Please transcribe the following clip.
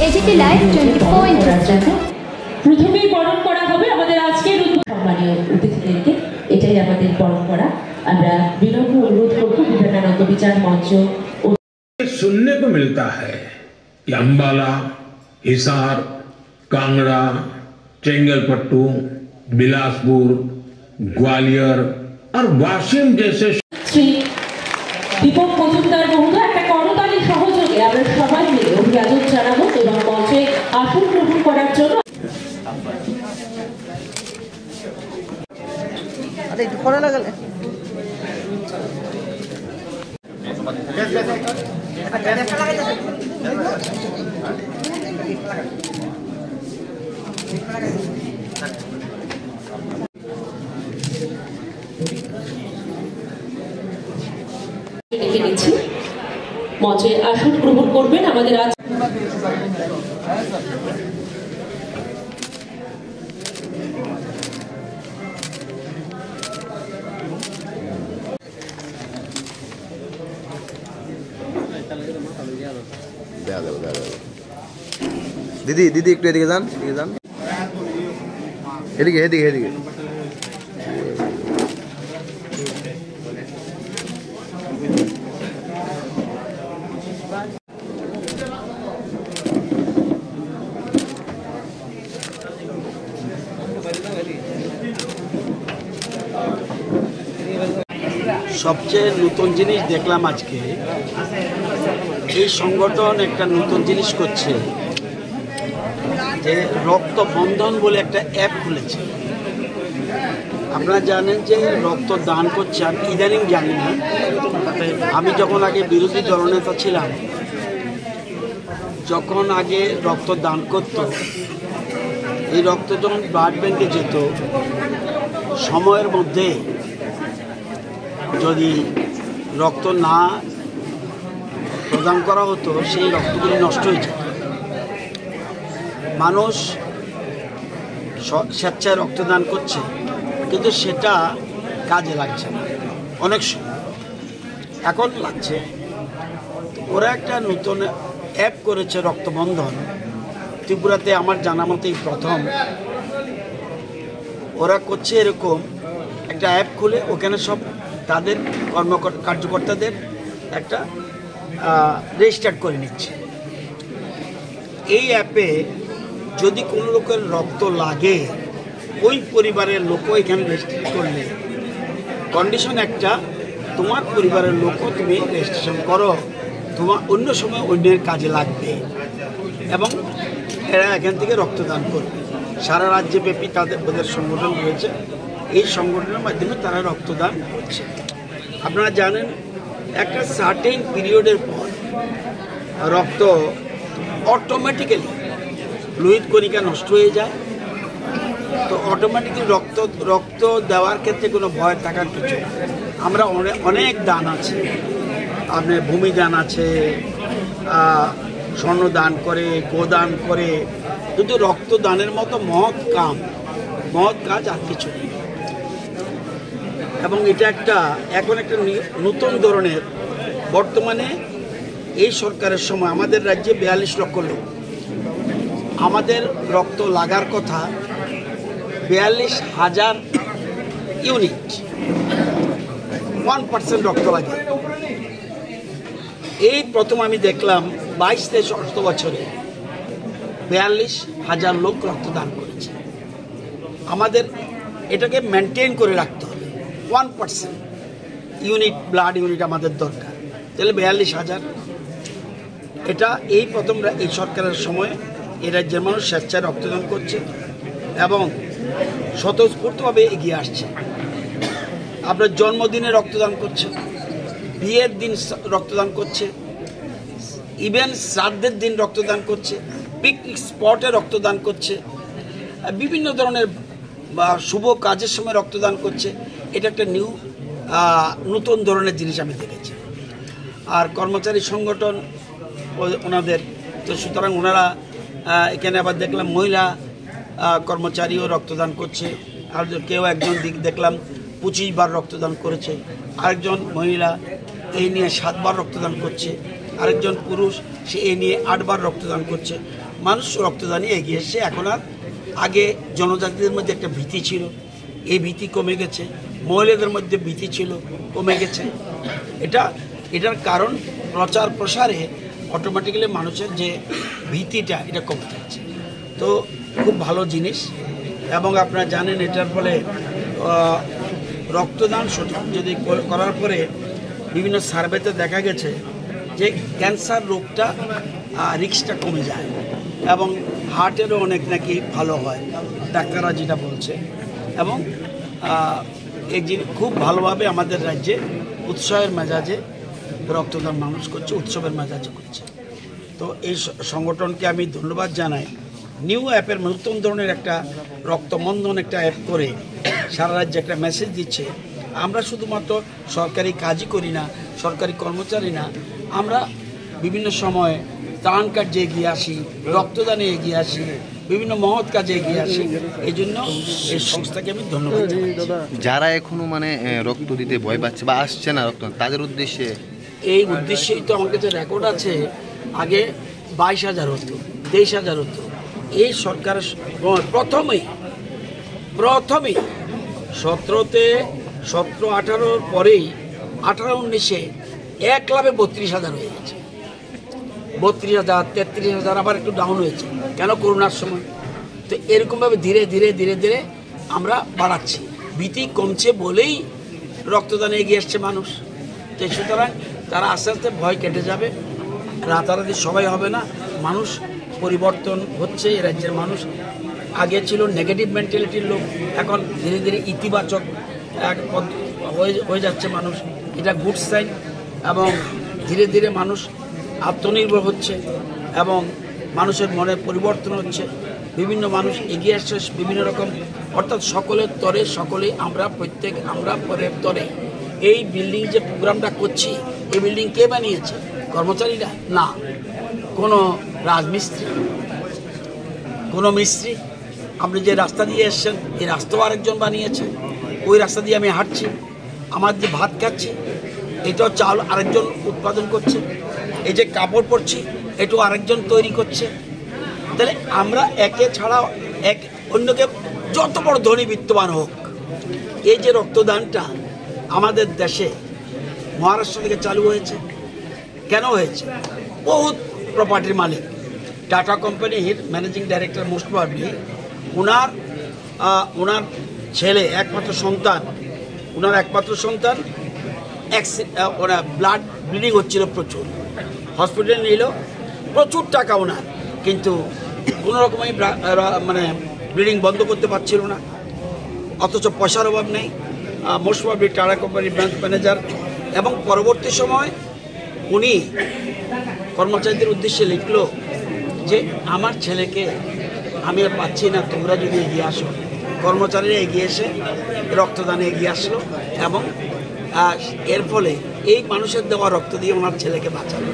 AGT live 24/7 প্রথমেই বরণ করা হবে আমাদের আজকের সম্মানীয় অতিথিদেরকে। এটাই আমাদের পরম্পরা। আমরা বিনম্র অনুরোধ করব বিবেকানন্দ বিচার মঞ্চ। सुनने को मिलता है कि अंबाला, हिसार, कांगड़ा, चेंगलपट्टू, बिलासपुर, ग्वालियर और वाशिम जैसे श्री दीपक मजुमदार महोदय একটা করতালি সহযোগে আমরা সবাই মিলে অভিবাদন জানাবো এবং মঞ্চে আসন গ্রহণ করার জন্য। আরে একটু পরে লাগালে ডেকে নিচ্ছি মঞ্চে আসন গ্রহণ করবেন আমাদের আজ দিদি দিদি একটু এদিকে যান, এদিকে এদিকে এদিকে সবচেয়ে নতুন জিনিস দেখলাম আজকে, এই সংগঠন একটা নতুন জিনিস করছে যে রক্ত বন্ধন বলে একটা অ্যাপ খুলেছে। আপনারা জানেন যে রক্ত দান করছে, আমি ইদানিং জানি না, আমি যখন আগে বিরোধী দলনেতা ছিলাম, যখন আগে রক্ত দান করত, এই রক্ত যখন ব্লাড ব্যাংকে যেত, সময়ের মধ্যে যদি রক্ত না প্রদান করা হতো সেই রক্তগুলি নষ্ট হয়ে যেত। মানুষ স্বেচ্ছায় রক্তদান করছে কিন্তু সেটা কাজে লাগছে না, অনেক সময় এখন লাগছে। ওরা একটা নতুন অ্যাপ করেছে রক্তবন্ধন, ত্রিপুরাতে আমার জানা মতেই প্রথম। ওরা করছে এরকম একটা অ্যাপ খুলে ওখানে সব তাদের কার্যকর্তাদের একটা রেজিস্টার করে নিচ্ছে। এই অ্যাপে যদি কোনো লোকের রক্ত লাগে, ওই পরিবারের লোকও এখানে রেজিস্ট্রেশন করলে কন্ডিশন একটা, তোমার পরিবারের লোকও তুমি রেজিস্ট্রেশন করো, তোমার অন্য সময় অন্যের কাজে লাগবে, এবং এরা এখান থেকে রক্তদান করবে। সারা রাজ্যব্যাপী ওদের সংগঠন রয়েছে, এই সংগঠনের মাধ্যমে তারা রক্তদান করছে। আপনারা জানেন একটা সার্টেন পিরিয়ডের পর রক্ত অটোমেটিক্যালি লোহিত কণিকা নষ্ট হয়ে যায়। তো অটোমেটিক্যালি রক্ত দেওয়ার ক্ষেত্রে কোনো ভয় থাকার কিছু। আমরা অনেক দান আছে, আপনার ভূমি দান আছে, স্বর্ণ দান করে, গোদান করে, কিন্তু রক্তদানের মতো মহৎ কাজ আর কিছু নেই। এবং এটা এখন একটা নতুন ধরনের, বর্তমানে এই সরকারের সময় আমাদের রাজ্যে 42 লক্ষ লোক, আমাদের রক্ত লাগার কথা 42,000 ইউনিট, 1% রক্ত লাগে। এই প্রথম আমি দেখলাম 22 থেকে 28 বছরে 42,000 লোক রক্তদান করেছে। আমাদের এটাকে মেনটেন করে রাখতে হবে, 1% ইউনিট ব্লাড ইউনিট আমাদের দরকার, তাহলে 42,000। এটা এই প্রথম এই সরকারের সময় এই রাজ্যের মানুষ স্বেচ্ছায় রক্তদান করছে এবং স্বতঃস্ফূর্তভাবে এগিয়ে আসছে। আপনার জন্মদিনে রক্তদান করছে, বিয়ের দিন রক্তদান করছে, ইভেন শ্রাদ্ধের দিন রক্তদান করছে, পিকনিক স্পটে রক্তদান করছে, বিভিন্ন ধরনের শুভ কাজের সময় রক্তদান করছে। এটা একটা নতুন ধরনের জিনিস আমি দেখেছি। আর কর্মচারী সংগঠন ওনাদের, তো সুতরাং ওনারা এখানে আবার দেখলাম মহিলা কর্মচারীও রক্তদান করছে। আর কেউ একজন দেখলাম 25 বার রক্তদান করেছে, আরেকজন মহিলা এই নিয়ে 7 বার রক্তদান করছে, আরেকজন পুরুষ সে এই নিয়ে 8 বার রক্তদান করছে। মানুষ রক্তদানে এগিয়ে এসছে। এখন আর আগে জনজাতিদের মধ্যে একটা ভীতি ছিল, এই ভীতি কমে গেছে। মহিলাদের মধ্যে ভীতি ছিল, কমে গেছে। এটার কারণ প্রচার প্রসারে অটোমেটিক্যালি মানুষের যে ভীতিটা এটা কমে যাচ্ছে। তো খুব ভালো জিনিস। এবং আপনারা জানেন এটার ফলে রক্তদান যদি করার পরে বিভিন্ন সার্ভেতে দেখা গেছে যে ক্যান্সার রোগটা রিস্কটা কমে যায় এবং হার্টেরও অনেক নাকি ভালো হয়, ডাক্তাররা যেটা বলছে। এবং এই জিনিস খুব ভালোভাবে আমাদের রাজ্যে উৎসবের মেজাজে রক্তদান মানুষ করছে, উৎসবের মেজাজে করছে। তো এই সংগঠনকে আমি ধন্যবাদ জানাই। নিউ অ্যাপের নতুন ধরনের একটা রক্তবন্ধন একটা অ্যাপ করে সারা রাজ্যে একটা মেসেজ দিচ্ছে। আমরা শুধুমাত্র সরকারি কাজই করি না, সরকারি কর্মচারী না, আমরা বিভিন্ন সময় ত্রাণ কার্যে এগিয়ে আসি, রক্তদানে এগিয়ে আসি, বিভিন্ন মহৎ কাজে এগিয়ে আসি। এই জন্য এই সংস্থাকে আমি ধন্যবাদ জানাই। যারা এখনো মানে রক্ত দিতে ভয় পাচ্ছে বা আসছে না রক্ত, তাদের উদ্দেশ্যে এই উদ্দেশ্যেই তো আমার কাছে রেকর্ড আছে, আগে 22,000 হতো, 23,000 হতো। এই সরকারের প্রথমেই 17-18 পরেই 18-19-এ 1 লাভে 32,000 হয়ে গেছে। 32,000, 33,000 আবার একটু ডাউন হয়েছে, কেন? করোনার সময়। তো এরকমভাবে ধীরে ধীরে ধীরে ধীরে আমরা বাড়াচ্ছি। ভীতি কমছে বলেই রক্তদানে এগিয়ে আসছে মানুষ। তো সুতরাং তারা আস্তে আস্তে ভয় কেটে যাবে, রাতারাতি সবাই হবে না, মানুষ পরিবর্তন হচ্ছে। এই রাজ্যের মানুষ আগে ছিল নেগেটিভ মেন্টালিটির লোক, এখন ধীরে ধীরে ইতিবাচক হয়ে যাচ্ছে মানুষ। এটা গুড সাইন। এবং ধীরে ধীরে মানুষ আত্মনির্ভর হচ্ছে এবং মানুষের মনে পরিবর্তন হচ্ছে। বিভিন্ন মানুষ এগিয়ে আসছে বিভিন্ন রকম, অর্থাৎ সকলের তরে সকলেই আমরা, প্রত্যেক আমরা পরের তরে। এই বিল্ডিং যে প্রোগ্রামটা করছি, এই বিল্ডিং কে বানিয়েছে? কর্মচারীরা না, কোনো রাজমিস্ত্রি, কোনো মিস্ত্রি। আপনি যে রাস্তা দিয়ে এসছেন, এই রাস্তাও আরেকজন বানিয়েছে। ওই রাস্তা দিয়ে আমি হাঁটছি, আমার যে ভাত খাচ্ছি এটাও চাল আরেকজন উৎপাদন করছে। এই যে কাপড় পরছি এটাও আরেকজন তৈরি করছে। তাহলে আমরা একে ছাড়া এক অন্যকে, যত বড় ধনী বিত্তবান হোক, এই যে রক্তদানটা আমাদের দেশে মহারাষ্ট্র থেকে চালু হয়েছে। কেন হয়েছে? বহুত প্রপার্টির মালিক, টাটা কোম্পানির ম্যানেজিং ডাইরেক্টর মোস্ট প্রবাবলি ওনার ছেলে একমাত্র সন্তান ওরা ব্লাড ব্লিডিং হচ্ছিল প্রচুর, হসপিটালে নিল, প্রচুর টাকা ওনার, কিন্তু কোনো রকমই মানে ব্লিডিং বন্ধ করতে পারছিল না। অথচ পয়সার অভাব নেই। মোস্ট প্রবাবলি টাটা কোম্পানির ব্রাঞ্চ ম্যানেজার। এবং পরবর্তী সময় উনি কর্মচারীদের উদ্দেশ্যে লিখলো যে আমার ছেলেকে আমি আর পাচ্ছি না, তোমরা যদি এগিয়ে আসো। কর্মচারীরা এগিয়ে এসে রক্তদানে এগিয়ে আসলো এবং এর ফলে এই মানুষের দেওয়া রক্ত দিয়ে ওনার ছেলেকে বাঁচালো।